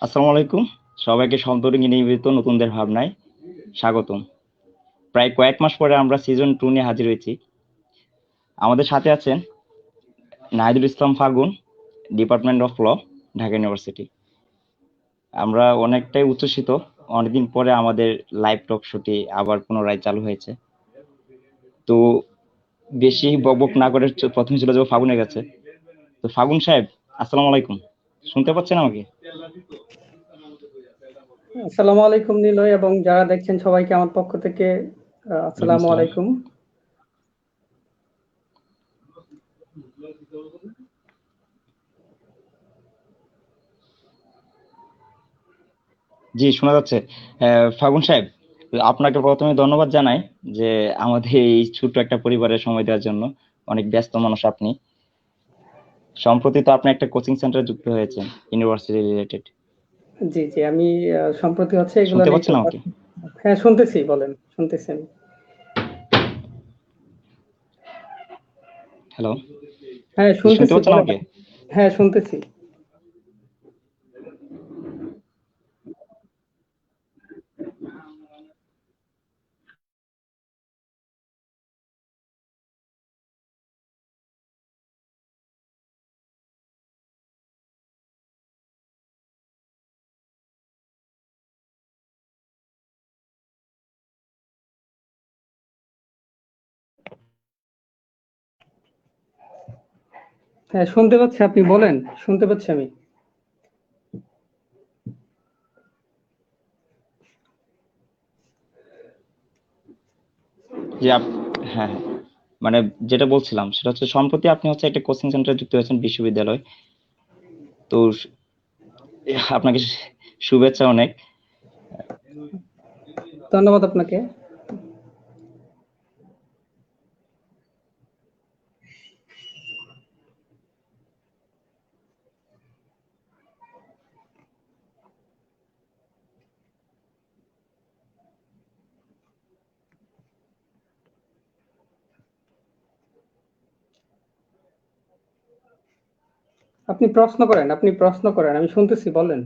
আসসালামু আলাইকুম। সবাইকে সন্তরঙ্গী নিবেদিত নতুনদের ভাবনায় স্বাগতম। প্রায় কয়েক মাস পরে আমরা সিজন 2 নিয়ে হাজির হয়েছি। আমাদের সাথে আছেন Nahidul Islam Fagun, department of law, Dhaka university. আমরা অনেকটাই উচ্ছ্বসিত, অনেকদিন পরে আমাদের লাইভ টক শোটি আবার পুনরায় চালু হয়েছে। তো বেশি বকবক না করে প্রথমে চলে যাবো ফাগুনের কাছে। তো ফাগুন সাহেব, আসসালামু আলাইকুম, শুনতে পাচ্ছেন আমাকে? আসসালামু আলাইকুম নিলয় এবং যারা দেখছেন সবাইকে আমার পক্ষ থেকে ওয়ালাইকুম আসসালামু আসসালাম। আলাইকুম। জি, শোনা যাচ্ছে। ফাগুন সাহেব, আপনাকে প্রথমে ধন্যবাদ জানাই যে আমাদের এই ছোট্ট একটা পরিবারের সময় দেওয়ার জন্য। অনেক ব্যস্ত মানুষ আপনি। সম্প্রতি তো আপনি একটা কোচিং সেন্টারে যুক্ত হয়েছেন, ইউনিভার্সিটি রিলেটেড। জি জি, আমি সম্প্রতি হচ্ছে এগুলো শুনতে নিয়ে একটু পাচ্ছেন আমাকে? হ্যাঁ শুনতেছি, বলেন, শুনতেছি আমি। হ্যালো, হ্যাঁ জি শুনতে শুনতেছি, পাচ্ছেন বলেন। আমাকে? হ্যাঁ শুনতেছি। হ্যাঁ শুনতে পাচ্ছি, আপনি বলেন, শুনতে পাচ্ছি আমি। জি হ্যাঁ হ্যাঁ, মানে যেটা বলছিলাম সেটা হচ্ছে সম্প্রতি আপনি হচ্ছে একটা কোচিং সেন্টারে যুক্ত হয়েছেন, বিশ্ববিদ্যালয়। তো আপনাকে শুভেচ্ছা অনেক। ধন্যবাদ আপনাকে। আপনি প্রশ্ন করেন, আমি শুনতেছি, বলেন।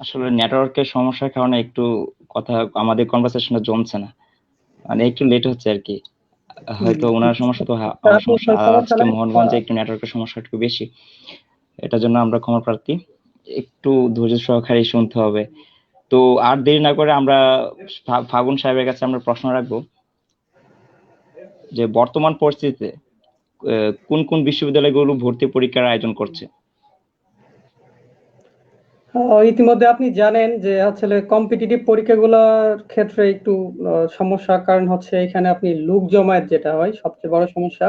আসলে নেটওয়ার্কের সমস্যার কারণে একটু কথা আমাদের কনভারসেশনে জমছে না, মানে একটু লেট হচ্ছে আর কি। হয়তো ওনার সমস্যা তো আমার সমস্যা। আপনার সমস্যা আজকে নাই। মোহনগঞ্জে একটু নেটওয়ার্কের সমস্যা একটু বেশি, এটার জন্য আমরা ক্ষমা প্রার্থী। একটু ধৈর্য সহকারে শুনতে হবে। তো আর দেরি না করে আমরা ফাগুন সাহেবের কাছে আমরা প্রশ্ন রাখবো যে বর্তমান পরিস্থিতিতে কোন কোন বিশ্ববিদ্যালয়গুলো ভর্তি পরীক্ষার আয়োজন করছে? ইতিমধ্যে আপনি জানেন যে হচ্ছে কম্পিটিটিভ পরীক্ষাগুলোর ক্ষেত্রে একটু সমস্যা, কারণ হচ্ছে এখানে আপনি লোক জমায়েত যেটা হয় সবচেয়ে বড় সমস্যা।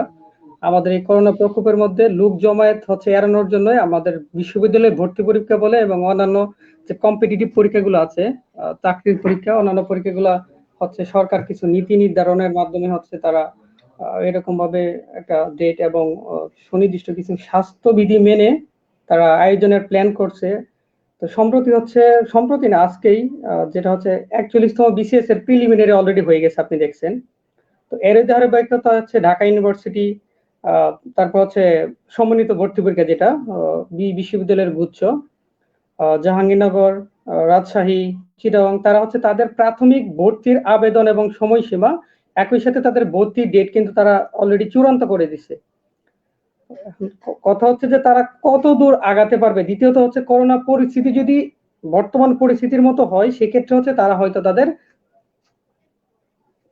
আমাদের এই করোনা প্রকোপের মধ্যে লোক জমায়েত হচ্ছে এড়ানোর জন্য আমাদের বিশ্ববিদ্যালয়ে ভর্তি পরীক্ষা বলে এবং অন্যান্য যে কম্পিটিটিভ পরীক্ষাগুলো আছে, চাকরির পরীক্ষা, অন্যান্য পরীক্ষাগুলো হচ্ছে সরকার কিছু নীতি নির্ধারণের মাধ্যমে হচ্ছে তারা এরকম ভাবে একটা ডেট এবং সুনির্দিষ্ট কিছু স্বাস্থ্যবিধি মেনে তারা আয়োজনের প্ল্যান করছে। তো সম্প্রতি না, আজকেই যেটা হচ্ছে 41তম বিসিএস এর প্রিলিমিনারি অলরেডি হয়ে গেছে, আপনি দেখছেন। তো এর ধারাবাহিকতা হচ্ছে ঢাকা ইউনিভার্সিটি, তারপর হচ্ছে সমন্বিত ভর্তি পরীক্ষা যেটা বিশ্ববিদ্যালয়ের গুচ্ছ, জাহাঙ্গীরনগর, রাজশাহী, চিটাগাং, তারা হচ্ছে তাদের প্রাথমিক ভর্তির আবেদন এবং সময়সীমা, একই সাথে তাদের ভর্তির ডেট কিন্তু তারা অলরেডি চূড়ান্ত করে দিছে। এখন কথা হচ্ছে যে তারা কত দূর আগাতে পারবে। দ্বিতীয়ত হচ্ছে করোনা পরিস্থিতি যদি বর্তমান পরিস্থিতির মতো হয়, সেক্ষেত্রে হচ্ছে তারা হয়তো তাদের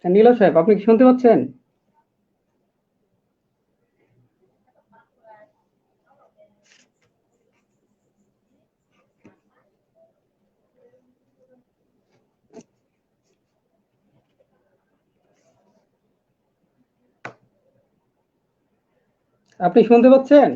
নীলয় সাহেব, আপনি কি শুনতে পাচ্ছেন? আপনি শুনতে পাচ্ছেন?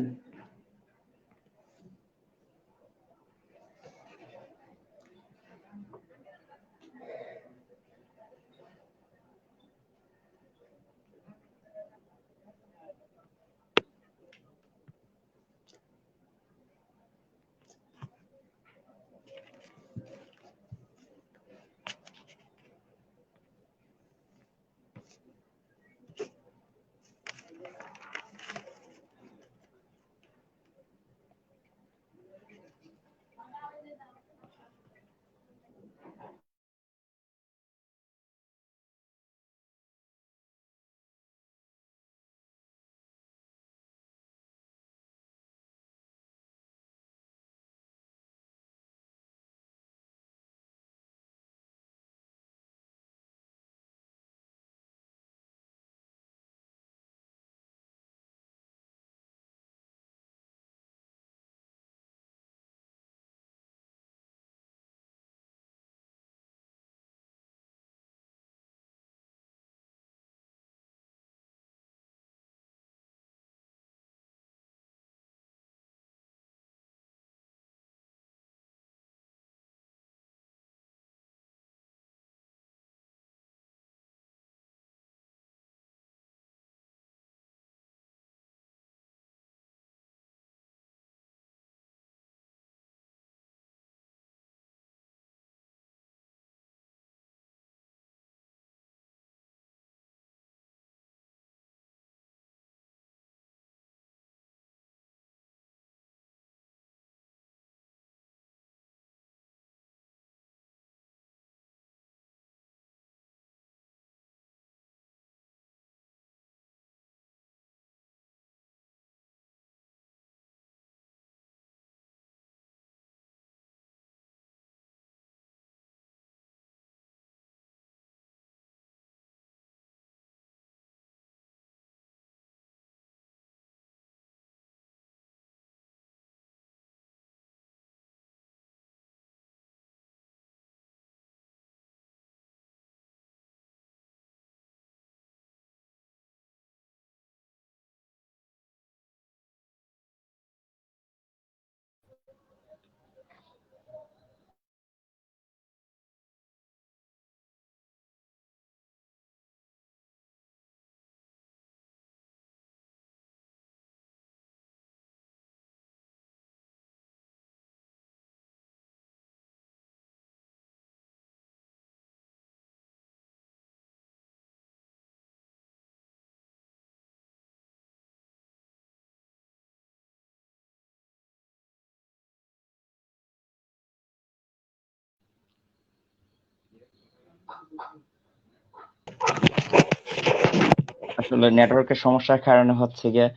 আসলে নেটওয়ার্কের সমস্যার কারণে হচ্ছে গিয়ে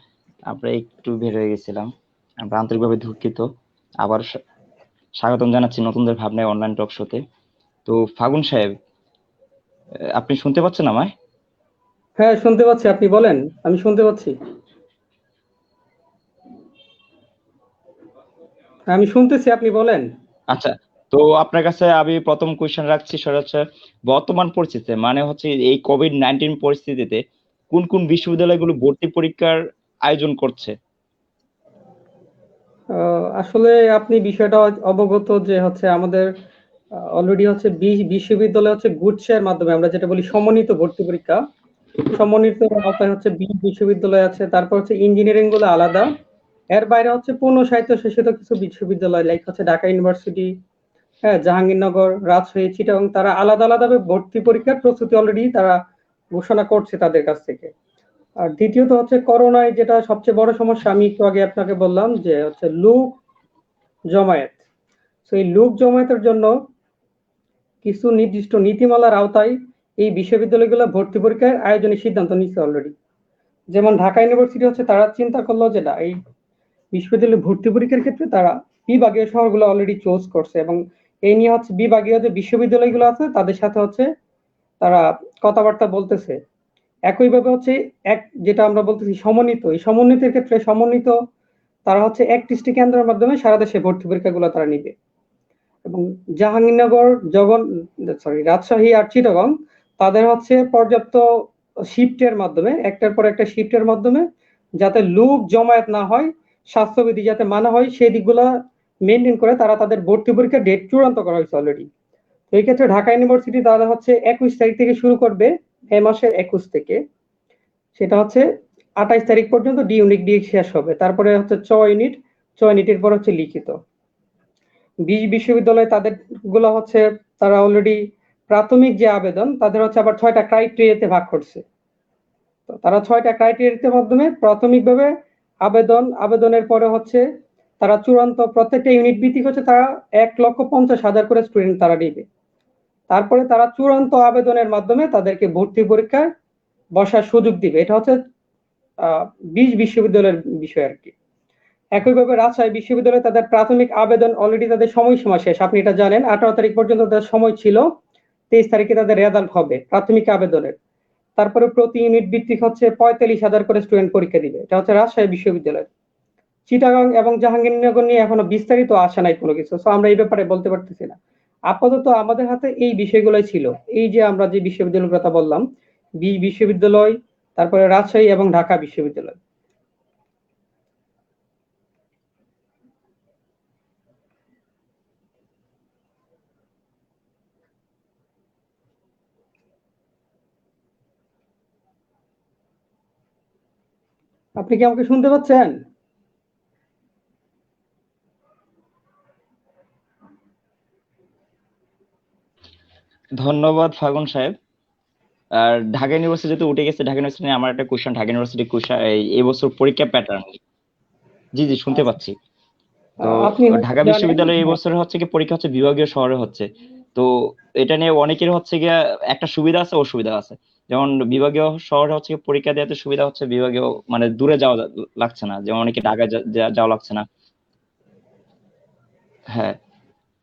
আমরা একটু বের হয়ে গেছিলাম। আমরা আন্তরিকভাবে দুঃখিত। আবার স্বাগতম জানাচ্ছি নতুনদের ভাবনায় অনলাইন টক শোতে। তো ফাগুন সাহেব, আপনি শুনতে পাচ্ছেন আমায়? হ্যাঁ, শুনতে পাচ্ছি, আপনি বলেন। আমি শুনতে পাচ্ছি। আমি শুনতেছি, আপনি বলেন। আচ্ছা, তো আপনার কাছে আমি প্রথম কোয়েশ্চেন রাখছি, সেটা হচ্ছে বর্তমান পরিস্থিতিতে, মানে হচ্ছে এই কোভিড-19 পরিস্থিতিতে কোন কোন বিশ্ববিদ্যালয়গুলো ভর্তি পরীক্ষার আয়োজন করছে? আসলে আপনি বিষয়টা অবগত যে হচ্ছে আমাদের অলরেডি হচ্ছে বিশ্ববিদ্যালয় হচ্ছে গুচ্ছের মাধ্যমে, আমরা যেটা বলি সমন্বিত ভর্তি পরীক্ষা, সমন্বিত আওতায় হচ্ছে 20 বিশ্ববিদ্যালয় আছে। তারপর হচ্ছে ইঞ্জিনিয়ারিং গুলো আলাদা। এর বাইরে হচ্ছে পূর্ণ স্বায়ত্তশাসিত কিছু বিশ্ববিদ্যালয়, লাইক হচ্ছে ঢাকা ইউনিভার্সিটি, হ্যাঁ, জাহাঙ্গীরনগর, রাজশাহী, চিটাগং, তারা আলাদা আলাদাভাবে ভর্তি পরীক্ষার প্রস্তুতি অলরেডি তারা ঘোষণা করছে তাদের কাছ থেকে। আর দ্বিতীয়ত হচ্ছে করোনায় যেটা সবচেয়ে বড় সমস্যা, আমি একটু আগে আপনাকে বললাম যে হচ্ছে লোক জমায়েত। তো এই লোক জমায়েতের জন্য কিছু নির্দিষ্ট নীতিমালার আওতায় এই বিশ্ববিদ্যালয়গুলো ভর্তি পরীক্ষার আয়োজনের সিদ্ধান্ত নিচ্ছে অলরেডি। যেমন ঢাকা ইউনিভার্সিটি হচ্ছে তারা চিন্তা করলো যে না, এই বিশ্ববিদ্যালয় ভর্তি পরীক্ষার ক্ষেত্রে তারা বিভাগীয় শহরগুলো অলরেডি চুজ করছে, এবং এই নিয়ে হচ্ছে বিভাগীয় যে বিশ্ববিদ্যালয়গুলো আছে তাদের সাথে হচ্ছে তারা কথাবার্তা বলতেছে। একইভাবে হচ্ছে যেটা আমরা বলতেছি সমন্বিত, এই সমন্বিতের ক্ষেত্রে সমন্বিত তারা হচ্ছে 31টি কেন্দ্রের মাধ্যমে সারা দেশে ভর্তি পরীক্ষাগুলো তারা নিবে। এবং জাহাঙ্গীরনগর, রাজশাহী আর চিটাগং তাদের হচ্ছে পর্যাপ্ত শিফটের মাধ্যমে, একটার পর একটা শিফটের মাধ্যমে, যাতে লোক জমায়েত না হয়, স্বাস্থ্যবিধি যাতে মানা হয়, সেই দিকগুলা মেনটেন করে তারা তাদের ভর্তি পরীক্ষার ডেট চূড়ান্ত করা হয়েছে অলরেডি। তো এই ক্ষেত্রে ঢাকা ইউনিভার্সিটি তারা হচ্ছে 21 তারিখ থেকে শুরু করবে, মে মাসের 21 থেকে, সেটা হচ্ছে 28 তারিখ পর্যন্ত ডি ইউনিট দিয়ে শেষ হবে। তারপরে হচ্ছে চ ইউনিটের পর হচ্ছে লিখিত। 20 বিশ্ববিদ্যালয় তাদের গুলো হচ্ছে তারা অলরেডি প্রাথমিক যে আবেদন তাদের হচ্ছে আবার 6টা ক্রাইটেরিয়াতে ভাগ করছে। তো তারা 6টা ক্রাইটেরিয়ার মাধ্যমে প্রাথমিকভাবে আবেদনের পরে হচ্ছে তারা চূড়ান্ত প্রত্যেকটা ইউনিট ভিত্তিক হচ্ছে তারা 1,50,000 করে স্টুডেন্ট তারা নিবে। তারপরে তারা চূড়ান্ত আবেদনের মাধ্যমে তাদেরকে ভর্তি পরীক্ষায় বসার সুযোগ দিবে। এটা হচ্ছে 20 বিশ্ববিদ্যালয়ের বিষয় আর কি। একইভাবে রাজশাহী বিশ্ববিদ্যালয়ে তাদের প্রাথমিক আবেদন অলরেডি তাদের সময়সীমা শেষ, আপনি এটা জানেন। 18 তারিখ পর্যন্ত তাদের সময় ছিল, 23 তারিখে তাদের রেজাল্ট হবে প্রাথমিক আবেদনের। তারপরে প্রতি ইউনিট ভিত্তিক হচ্ছে 45,000 করে স্টুডেন্ট পরীক্ষা দিবে। এটা হচ্ছে রাজশাহী বিশ্ববিদ্যালয়। চিটাগাং এবং জাহাঙ্গীরনগর নিয়ে এখনো বিস্তারিত আসে নাই কোনো কিছু, তো আমরা এই ব্যাপারে বলতে পারতেছি না। আপাতত আমাদের হাতে এই বিষয়গুলোই ছিল। এই যে আমরা যে বিশ্ববিদ্যালয়ের কথা বললাম, বিশ্ববিদ্যালয়, তারপরে রাজশাহী এবং ঢাকা বিশ্ববিদ্যালয়। আপনি কি আমাকে শুনতে পাচ্ছেন? ধন্যবাদ ফাগুন সাহেব। আর ঢাকা ইউনিভার্সিটি যেহেতু উঠে গেছে, ঢাকা ইউনিভার্সিটি নিয়ে আমার একটা কোশ্চেন, ঢাকা ইউনিভার্সিটি কোশ্চেন এই বছর পরীক্ষা প্যাটার্ন। জি জি, শুনতে আচ্ছা, পাচ্ছি। তো আপনি হয়তো ঢাকা জানেন। বিশ্ববিদ্যালয়ে এই হ্যাঁ, বছর হচ্ছে কি পরীক্ষা হচ্ছে বিভাগীয় শহরে হচ্ছে। তো এটা নিয়ে অনেকের হচ্ছে গিয়া একটা সুবিধা আছে, অসুবিধা আছে। যেমন বিভাগীয় শহরে হচ্ছে গিয়ে পরীক্ষা দেওয়াতে সুবিধা হচ্ছে, বিভাগীয় মানে দূরে যাওয়া লাগছে না, যেমন অনেকে ঢাকায় যাওয়া লাগছে না। হ্যাঁ,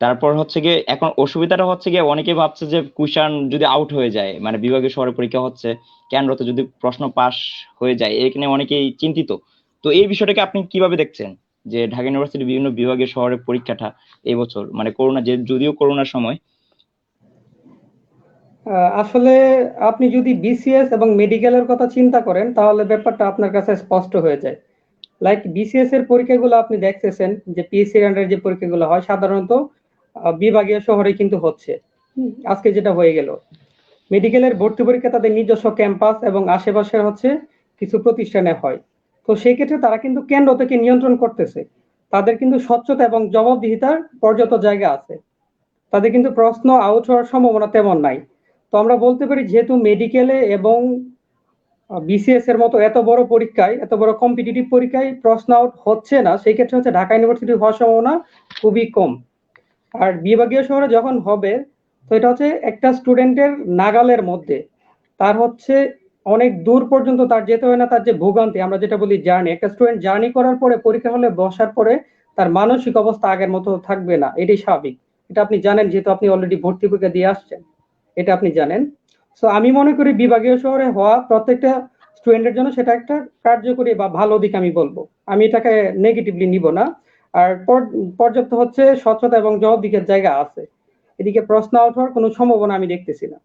তারপর হচ্ছে গিয়ে এখন অসুবিধাটা হচ্ছে গিয়ে অনেকে ভাবছে যে কুশান যদি আউট হয়ে যায়, মানে বিভাগীয় শহরে পরীক্ষা হচ্ছে, কেন্দ্রতে যদি প্রশ্ন পাস হয়ে যায়, এখানে অনেকেই চিন্তিত। তো এই বিষয়টাকে আপনি কিভাবে দেখছেন, যে ঢাকা ইউনিভার্সিটির বিভিন্ন বিভাগীয় শহরের পরীক্ষাটা এই বছর, মানে করোনা, যে যদিও করোনার সময়। আসলে আপনি যদি বিসিএস এবং মেডিকেলের কথা চিন্তা করেন তাহলে ব্যাপারটা আপনার কাছে স্পষ্ট হয়ে যায়। লাইক বিসিএস এর পরীক্ষাগুলো আপনি দেখতেছেন যে পিএসসি আন্ডারে যে পরীক্ষাগুলো হয় সাধারণত বিভাগীয় শহরে কিন্তু হচ্ছে। আজকে যেটা হয়ে গেল, মেডিকেলের ভর্তি পরীক্ষা তাদের নিজস্ব ক্যাম্পাস এবং আশেপাশের হচ্ছে কিছু প্রতিষ্ঠানে হয়। তো সেই ক্ষেত্রে তারা কিন্তু কেন্দ্র থেকে নিয়ন্ত্রণ করতেছে। তাদের কিন্তু স্বচ্ছতা এবং জবাবদিহিতার পর্যাপ্ত জায়গা আছে। তাদের কিন্তু প্রশ্ন আউট হওয়ার সম্ভাবনা তেমন নাই। তো আমরা বলতে পারি যেহেতু মেডিকেলে এবং বিসিএস এর মতো এত বড় পরীক্ষায়, এত বড় কম্পিটিটিভ পরীক্ষায় প্রশ্ন আউট হচ্ছে না, সেই ক্ষেত্রে হচ্ছে ঢাকা ইউনিভার্সিটি হওয়ার সম্ভাবনা খুবই কম। আর বিভাগীয় শহরে যখন হবে তো এটা হচ্ছে একটা স্টুডেন্টের নাগালের মধ্যে, তার হচ্ছে অনেক দূর পর্যন্ত তার যেতে হয় না, তার যে ভোগান্তি আমরা যেটা বলি জার্নি, একটা স্টুডেন্ট জার্নি করার পরে পরীক্ষা হলে বসার পরে তার মানসিক অবস্থা আগের মতো থাকবে না, এটাই স্বাভাবিক। এটা আপনি জানেন, যেহেতু আপনি অলরেডি ভর্তি পরীক্ষা দিয়ে আসছেন, এটা আপনি জানেন। সো আমি মনে করি বিভাগীয় শহরে হওয়া প্রত্যেকটা স্টুডেন্টের জন্য সেটা একটা কার্যকরী বা ভালো দিক আমি বলবো, আমি এটাকে নেগেটিভলি নিব না। আর পর্যাপ্ত হচ্ছে স্বচ্ছতা এবং জবাবদিহির জায়গা আছে, এদিকে প্রশ্ন আউট হওয়ার কোনো সম্ভাবনা আমি দেখতেছি না।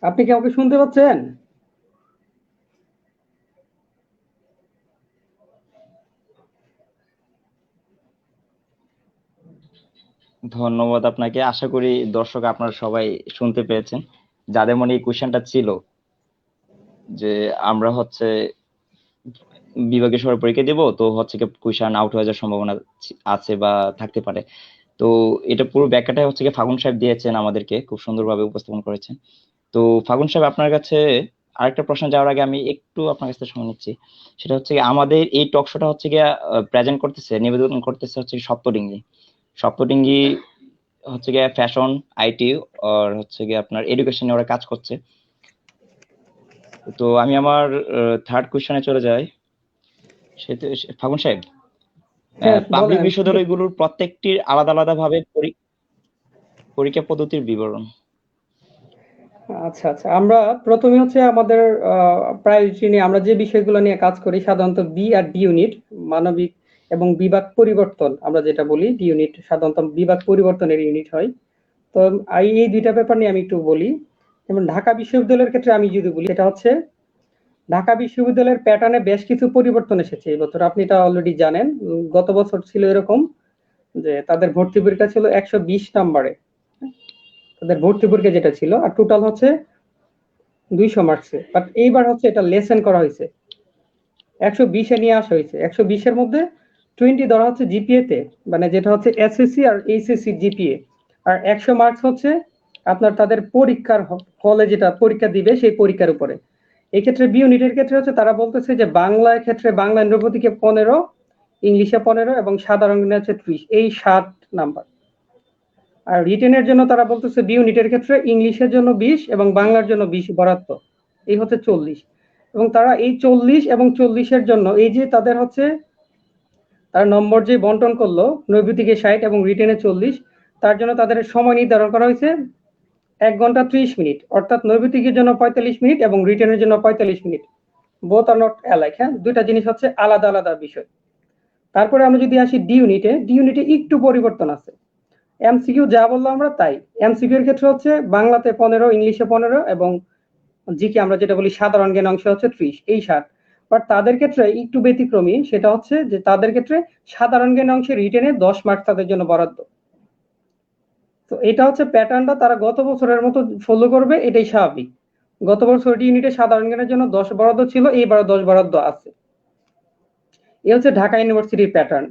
আপনি কি আমাকে শুনতে পাচ্ছেন? ধন্যবাদ আপনাকে। আশা করি দর্শক আপনারা সবাই শুনতে পেয়েছেন। যাদের মনে এই কোশ্চেনটা ছিল যে আমরা হচ্ছে বিভাগীয় শহরে পরীক্ষা দেব, তো হচ্ছে কি কোশ্চেন আউট হয়ে যাওয়ার সম্ভাবনা আছে বা থাকতে পারে। তো এটা পুরো ব্যাখ্যাটা হচ্ছে কি ফাগুন সাহেব দিয়েছেন, আমাদেরকে খুব সুন্দরভাবে উপস্থাপন করেছেন। তো ফাগুন সাহেব, আপনার কাছে আরেকটা প্রশ্ন যাওয়ার আগে আমি একটু আপনার কাছে সময় নিচ্ছি। সেটা হচ্ছে কি, আমাদের এই টক শোটা হচ্ছে গিয়ে প্রেজেন্ট করতেছে, নিবেদন করতেছে হচ্ছে কি সপ্তডিঙ্গি। সপ্তডিঙ্গি হচ্ছে গিয়ে ফ্যাশন, আইটি আর হচ্ছে গিয়ে আপনার এডুকেশনে ওরা কাজ করছে। তো আমি আমার থার্ড কোশ্চেনে চলে যাই। সেটা ফাগুন সাহেব, হ্যাঁ বলেন, পাবলিক আমি শুনতে। বিশ্ববিদ্যালয়গুলোর প্রত্যেকটির আলাদা আলাদা ভাবে পরীক্ষা পদ্ধতির বিবরণ। আচ্ছা আচ্ছা, আমরা প্রথমে হচ্ছে আমাদের প্রায়োরিটি নিয়ে আমরা যে বিষয়গুলো নিয়ে কাজ করি সাধারণত বি আর ডি ইউনিট, মানবিক এবং বিভাগ পরিবর্তন আমরা যেটা বলি ডি ইউনিট, সাধারণত বিভাগ পরিবর্তনের ইউনিট হয়। তো এই দুইটা ব্যাপার নিয়ে আমি একটু বলি। যেমন ঢাকা বিশ্ববিদ্যালয়ের ক্ষেত্রে আমি যদি বলি, এটা হচ্ছে ঢাকা বিশ্ববিদ্যালয়ের প্যাটার্নে বেশ কিছু পরিবর্তন এসেছে এই বছর, আপনি এটা অলরেডি জানেন। গত বছর ছিল এরকম যে তাদের ভর্তি পরীক্ষা ছিল 120 নম্বরে, তাদের ভর্তি পরীক্ষা যেটা ছিল, আর টোটাল হচ্ছে 200 মার্কসে। বাট এইবার হচ্ছে এটা লেসেন করা হয়েছে, 120-এ নিয়ে আসা হয়েছে। 120-এর মধ্যে 20 ধরা হচ্ছে জিপিএ তে, মানে যেটা হচ্ছে এসএসসি আর এইচএসসি জিপিএ, আর 100 মার্কস হচ্ছে আপনার তাদের পরীক্ষার হলে যেটা পরীক্ষা দিবে সেই পরীক্ষার উপরে। এই ক্ষেত্রে বি ইউনিটের ক্ষেত্রে হচ্ছে তারা বলতেছে যে বাংলার ক্ষেত্রে বাংলা নৃপতিকে 15, ইংলিশে 15 এবং সাধারণ জ্ঞানে হচ্ছে 30, এই 7 নাম্বার। আর রিটেনের জন্য তারা বলতেছে বি ইউনিটের ক্ষেত্রে ইংলিশের জন্য 20 এবং বাংলার জন্য 20 বরাদ্দ, এই হচ্ছে 40। এবং তারা এই 40 এবং 40-এর জন্য এই যে তাদের হচ্ছে তারা নম্বর যে বন্টন করলো, নৈবেদিকে 60 এবং রিটেনে 40, তার জন্য তাদের সময় নির্ধারণ করা হয়েছে 1 ঘন্টা 30 মিনিট, অর্থাৎ নৈবেদিকের জন্য 45 মিনিট এবং রিটেনের জন্য 45 minute. Both are not alike, হ্যাঁ, দুইটা জিনিস হচ্ছে আলাদা আলাদা বিষয়। তারপরে আমরা যদি আসি ডি ইউনিটে, ডি ইউনিটে একটু পরিবর্তন আছে। এমসিকিউ যা বললাম আমরা তাই। এমসিকিউ এর ক্ষেত্রে হচ্ছে বাংলাতে 15, ইংলিশে 15 এবং জিকে আমরা যেটা বলি সাধারণ জ্ঞান অংশ হচ্ছে 30, এই 60। বাট তাদের ক্ষেত্রে একটু ব্যতিক্রমী, সেটা হচ্ছে যে তাদের ক্ষেত্রে সাধারণ জ্ঞান অংশে রিটেনে 10 মার্ক তাদের জন্য বরাদ্দ। তো এটা হচ্ছে প্যাটার্নটা তারা গত বছরের মতো ফলো করবে, এটাই স্বাভাবিক। গত বছর ডি ইউনিটে সাধারণ জ্ঞানের জন্য 10 বরাদ্দ ছিল, এইবার 10 বরাদ্দ আছে। এই হচ্ছে ঢাকা ইউনিভার্সিটির প্যাটার্ন।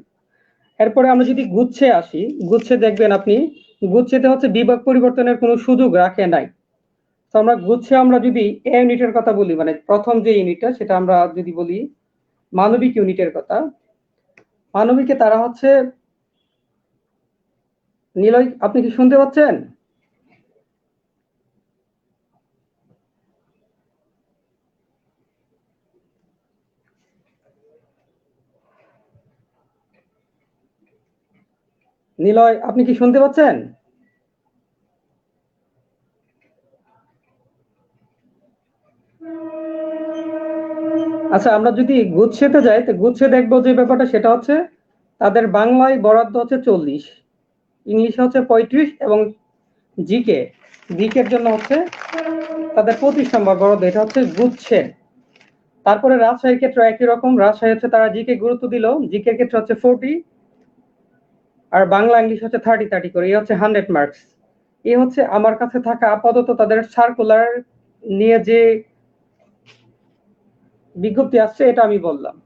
এরপরে আমরা যদি গুচ্ছে আসি, গুচ্ছে দেখবেন আপনি, গুচ্ছেতে হচ্ছে বিভাগ পরিবর্তনের কোনো সুযোগ রাখে নাই। তো আমরা গুচ্ছে আমরা যদি এ ইউনিটের কথা বলি, মানে প্রথম যে ইউনিটটা সেটা আমরা যদি বলি মানবিক ইউনিটের কথা, মানবিকে তারা হচ্ছে, নিলয় আপনি কি শুনতে পাচ্ছেন? নিলয় আপনি কি শুনতে পাচ্ছেন? আচ্ছা, আমরা যদি গুচ্ছেতে যাই, তো গুচ্ছে দেখবো যে ব্যাপারটা সেটা হচ্ছে তাদের বাংলায় বরাদ্দ হচ্ছে 40, ইংলিশে হচ্ছে 35 এবং জিকে, জিকের জন্য হচ্ছে তাদের 25 নম্বর বরাদ্দ, এটা হচ্ছে গুচ্ছে। তারপরে রাজশাহীর ক্ষেত্রে একই রকম, রাজশাহী হচ্ছে তারা জিকে গুরুত্ব দিল, জিকে ক্ষেত্রে হচ্ছে 40, আর বাংলা ইংলিশ হচ্ছে 30-30 করে, এই হচ্ছে 100 মার্কস। এই হচ্ছে আমার কাছে থাকা আপাতত তাদের সার্কুলার নিয়ে যে বিজ্ঞপ্তি আসছে এটা আমি বললাম।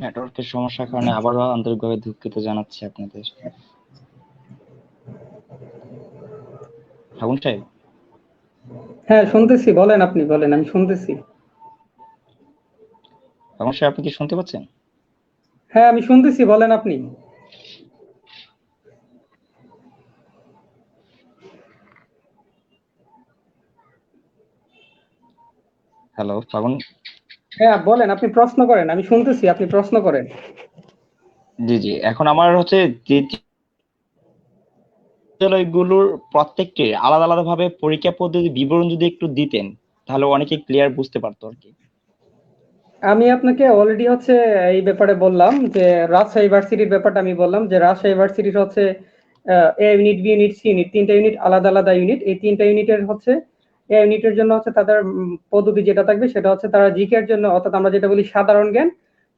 নেটওয়ার্কের সমস্যার কারণে আবারও আন্তরিকভাবে দুঃখিত জানাচ্ছি আপনাদের। ফাগুন সাহেব, হ্যাঁ শুনতেছি, বলেন, আপনি বলেন, আমি শুনতেছি। ফাগুন সাহেব আপনি কি শুনতে পাচ্ছেন? হ্যাঁ আমি শুনতেছি, বলেন আপনি। হ্যালো ফাগুন। হ্যাঁ বলেন, আপনি প্রশ্ন করেন, আমি শুনতেছি, আপনি প্রশ্ন করেন। জি জি, এখন আমার হচ্ছে যে বিদ্যালয়গুলোর প্রত্যেকটির আলাদা আলাদা ভাবে পরীক্ষা পদ্ধতি বিবরণ যদি একটু দিতেন তাহলে অনেকে ক্লিয়ার বুঝতে পারতো আর কি। আমি আপনাকে অলরেডি হচ্ছে এই ব্যাপারে বললাম যে রাজশাহী ভার্সিটির ব্যাপারটা আমি বললাম যে রাজশাহী ভার্সিটির হচ্ছে A unit, B unit, C unit, 3টা ইউনিট আলাদা আলাদা ইউনিট। এই 3টা ইউনিটের হচ্ছে এ ইউনিটের জন্য হচ্ছে তাদের পদ্ধতি যেটা থাকবে সেটা হচ্ছে তারা জিকে এর জন্য, অর্থাৎ আমরা যেটা বলি সাধারণ জ্ঞান,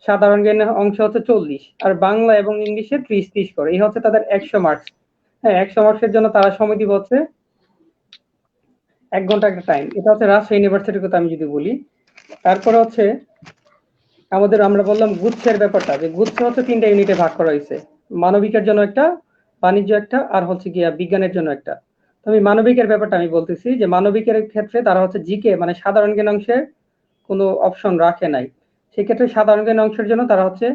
সাধারণ জ্ঞানের অংশ হচ্ছে 40 আর বাংলা এবং ইংলিশে 30-30 করে। এই হচ্ছে তাদের 100 মার্কস। হ্যাঁ 100 মার্কসের জন্য তারা সময় দিব হচ্ছে 1 ঘন্টা একটা টাইম। এটা হচ্ছে রাজশাহী ইউনিভার্সিটির কথা আমি যদি বলি। তারপরে হচ্ছে আমাদের আমরা বললাম গুচ্ছের ব্যাপারটা, যে গুচ্ছ হচ্ছে 3টা ইউনিটে ভাগ করা হয়েছে, মানবিকের জন্য একটা, বাণিজ্য একটা, আর হচ্ছে গিয়া বিজ্ঞানের জন্য একটা। তো আমি মানবিকের ব্যাপারটা আমি বলতেছি যে মানবিকের ক্ষেত্রে তারা হচ্ছে জিকে মানে সাধারণ জ্ঞান অংশে কোনো অপশন রাখে নাই। সেক্ষেত্রে সাধারণ জ্ঞান অংশের জন্য তারা হচ্ছে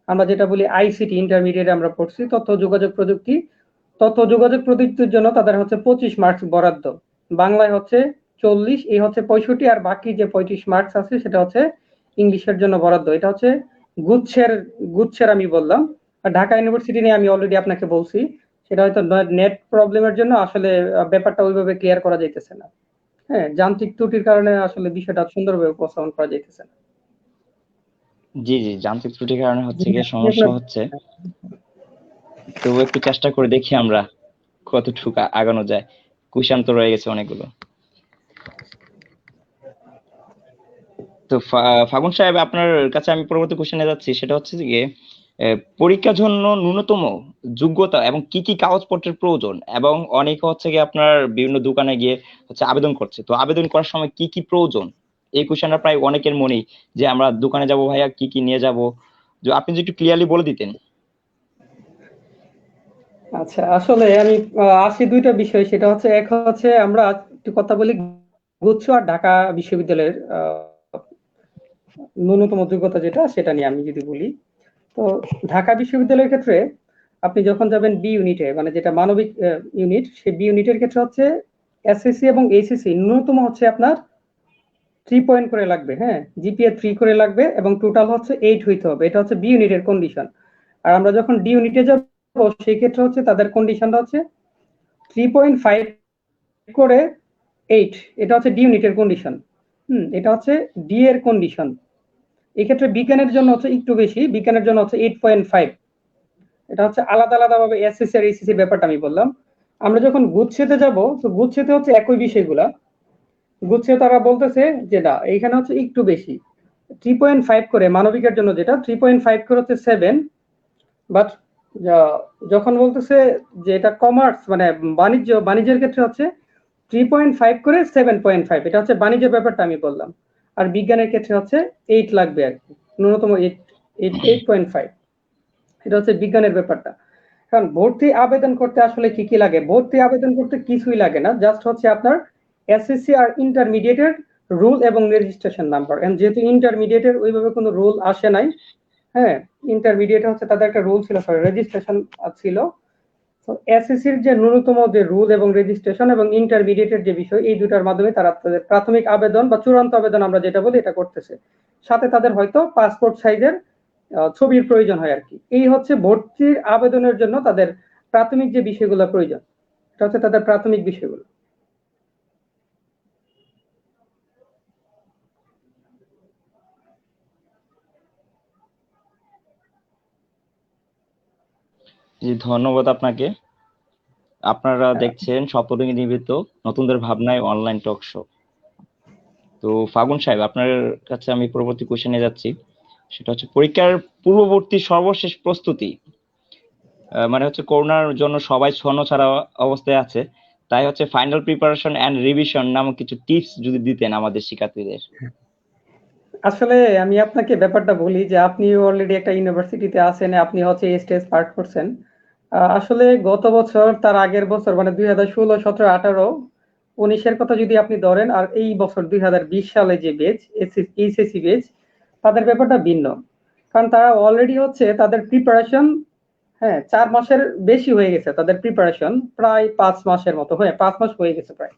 আমরা যেটা বলি আইসিটি ইন্টারমিডিয়েট আমরা পড়ছি, তথ্য যোগাযোগ প্রযুক্তি। তথ্য যোগাযোগ প্রযুক্তির জন্য তাদের হচ্ছে 25 মার্কস বরাদ্দ, বাংলায় হচ্ছে 40, এই হচ্ছে 65, আর বাকি যে 35 মার্কস আছে সেটা হচ্ছে ইংলিশের জন্য বরাদ্দ। এটা হচ্ছে গুচ্ছের গুচ্ছের আমি বললাম। আর ঢাকা ইউনিভার্সিটি নিয়ে আমি অলরেডি আপনাকে বলছি, সেটা হয়তো নেট প্রবলেমের জন্য আসলে ব্যাপারটা ওইভাবে ক্লিয়ার করা যাইতেছে না। হ্যাঁ যান্ত্রিক ত্রুটির কারণে আসলে বিষয়টা সুন্দরভাবে উপস্থাপন করা যাইতেছে না। জি জি, যান্ত্রিক ত্রুটির কারণে হচ্ছে গিয়ে আপনি সমস্যা আপনার হচ্ছে। তবু একটু চেষ্টা করে দেখি আমরা কতটুকু আগানো যায়। কুইশন তো রয়ে গেছে অনেকগুলো। তো ফাগুন সাহেব আপনার কাছে আমি পরবর্তী কোশ্চেনে যাচ্ছি, সেটা হচ্ছে যে গিয়ে পরীক্ষার জন্য ন্যূনতম যোগ্যতা এবং কি কি কাগজপত্রের প্রয়োজন, এবং অনেকে হচ্ছে গিয়ে আপনার বিভিন্ন দোকানে গিয়ে হচ্ছে আবেদন করছে, তো আবেদন করার সময় কি কি প্রয়োজন, এই কোশ্চেনটা প্রায় অনেকের মনেই, যে আমরা দোকানে যাব ভাইয়া কি কি নিয়ে যাব, যে আপনি যদি একটু ক্লিয়ারলি বলে দিতেন। আচ্ছা আসলে আমি আসি 2টা বিষয়, সেটা হচ্ছে এক হচ্ছে আমরা একটু কথা বলি গুচ্ছ আর ঢাকা বিশ্ববিদ্যালয়ের ন্যূনতম যোগ্যতা যেটা সেটা নিয়ে আমি যদি বলি। তো ঢাকা বিশ্ববিদ্যালয়ের ক্ষেত্রে আপনি যখন যাবেন বি ইউনিটে মানে যেটা মানবিক ইউনিট, সেই বি ইউনিটের ক্ষেত্রে হচ্ছে এসএসসি এবং এইচএসসি ন্যূনতম হচ্ছে আপনার 3 পয়েন্ট করে লাগবে। হ্যাঁ জিপিএ 3 করে লাগবে এবং টোটাল হচ্ছে 8 হইতে হবে। এটা হচ্ছে বি ইউনিটের কন্ডিশন। আর আমরা যখন ডি ইউনিটে যাব সেই ক্ষেত্রে হচ্ছে তাদের কন্ডিশনটা হচ্ছে 3.5 করে 8, এটা হচ্ছে ডি ইউনিটের কন্ডিশন। এটা হচ্ছে ডি এর কন্ডিশন। এক্ষেত্রে বিজ্ঞানের জন্য হচ্ছে একটু বেশি, বিজ্ঞানের জন্য হচ্ছে 8.5। এটা হচ্ছে আলাদা আলাদা ভাবে এসএসসি আর এইচএসসি ব্যাপারটা আমি বললাম। আমরা যখন গুচ্ছেতে যাব, তো গুচ্ছেতে হচ্ছে একই বিষয়গুলা। গুচ্ছে তারা বলতেছে যে না এইখানে হচ্ছে একটু বেশি, 3.5 করে মানবিকের জন্য, যেটা 3.5 করে হচ্ছে 7, বাট যখন বলতেছে যে এটা কমার্স মানে বাণিজ্যের ক্ষেত্রে হচ্ছে 3.5 করে 7.5, এটা হচ্ছে বাণিজ্যের ব্যাপারটা আমি বললাম। আর বিজ্ঞানের ক্ষেত্রে হচ্ছে 8 লাগবে আর কি, ন্যূনতম 8, 8.5, এটা হচ্ছে বিজ্ঞানের ব্যাপারটা। কারণ ভর্তি আবেদন করতে আসলে কি কি লাগে? ভর্তি আবেদন করতে কিছুই লাগে না, জাস্ট হচ্ছে আপনার এসএসসি আর ইন্টারমিডিয়েটের রুল এবং রেজিস্ট্রেশন নাম্বার। এন্ড যেহেতু ইন্টারমিডিয়েটের ওইভাবে কোনো রুল আসে নাই, হ্যাঁ, ইন্টারমিডিয়েট হচ্ছে তাদের একটা রুল ছিল, সরি রেজিস্ট্রেশন ছিল। তো এসএসসির যে ন্যূনতম যে রুল এবং রেজিস্ট্রেশন এবং ইন্টারমিডিয়েটের যে বিষয়, এই দুটার মাধ্যমে তারা তাদের প্রাথমিক আবেদন বা চূড়ান্ত আবেদন আমরা যেটা বলি এটা করতেছে। সাথে তাদের হয়তো পাসপোর্ট সাইজের ছবির প্রয়োজন হয় আর কি। এই হচ্ছে ভর্তির আবেদনের জন্য তাদের প্রাথমিক যে বিষয়গুলো প্রয়োজন, এটা হচ্ছে তাদের প্রাথমিক বিষয়গুলো। জি, ধন্যবাদ আপনাকে। আপনারা দেখছেন স্বপ্নভঙ্গি নিবেদিত নতুনদের ভাবনায় অনলাইন টক শো। তো ফাগুন সাহেব, আপনার কাছে আমি পরবর্তী কোশ্চেনে যাচ্ছি। সেটা হচ্ছে পরীক্ষার পূর্ববর্তী সর্বশেষ প্রস্তুতি। মানে হচ্ছে করোনার জন্য সবাই ছন্ন ছাড়া অবস্থায় আছে, তাই হচ্ছে ফাইনাল প্রিপারেশন এন্ড রিভিশন নামক কিছু টিপস যদি দিতেন আমাদের শিক্ষার্থীদের। আসলে আমি আপনাকে ব্যাপারটা বলি যে আপনি অলরেডি একটা ইউনিভার্সিটিতে আছেন, আপনি হচ্ছে এই স্টেজ পার করছেন। আসলে গত বছর তার আগের বছর মানে 2016, 17, 18, 19-এর কথা যদি আপনি ধরেন, আর এই বছর 2020 সালে যে বেচ এইচএসসি বেচ, তাদের ব্যাপারটা ভিন্ন। কারণ তারা অলরেডি হচ্ছে তাদের প্রিপারেশন, হ্যাঁ, 4 মাসের বেশি হয়ে গেছে তাদের প্রিপারেশন, প্রায় 5 মাসের মতো, হয়ে 5 মাস হয়ে গেছে প্রায়।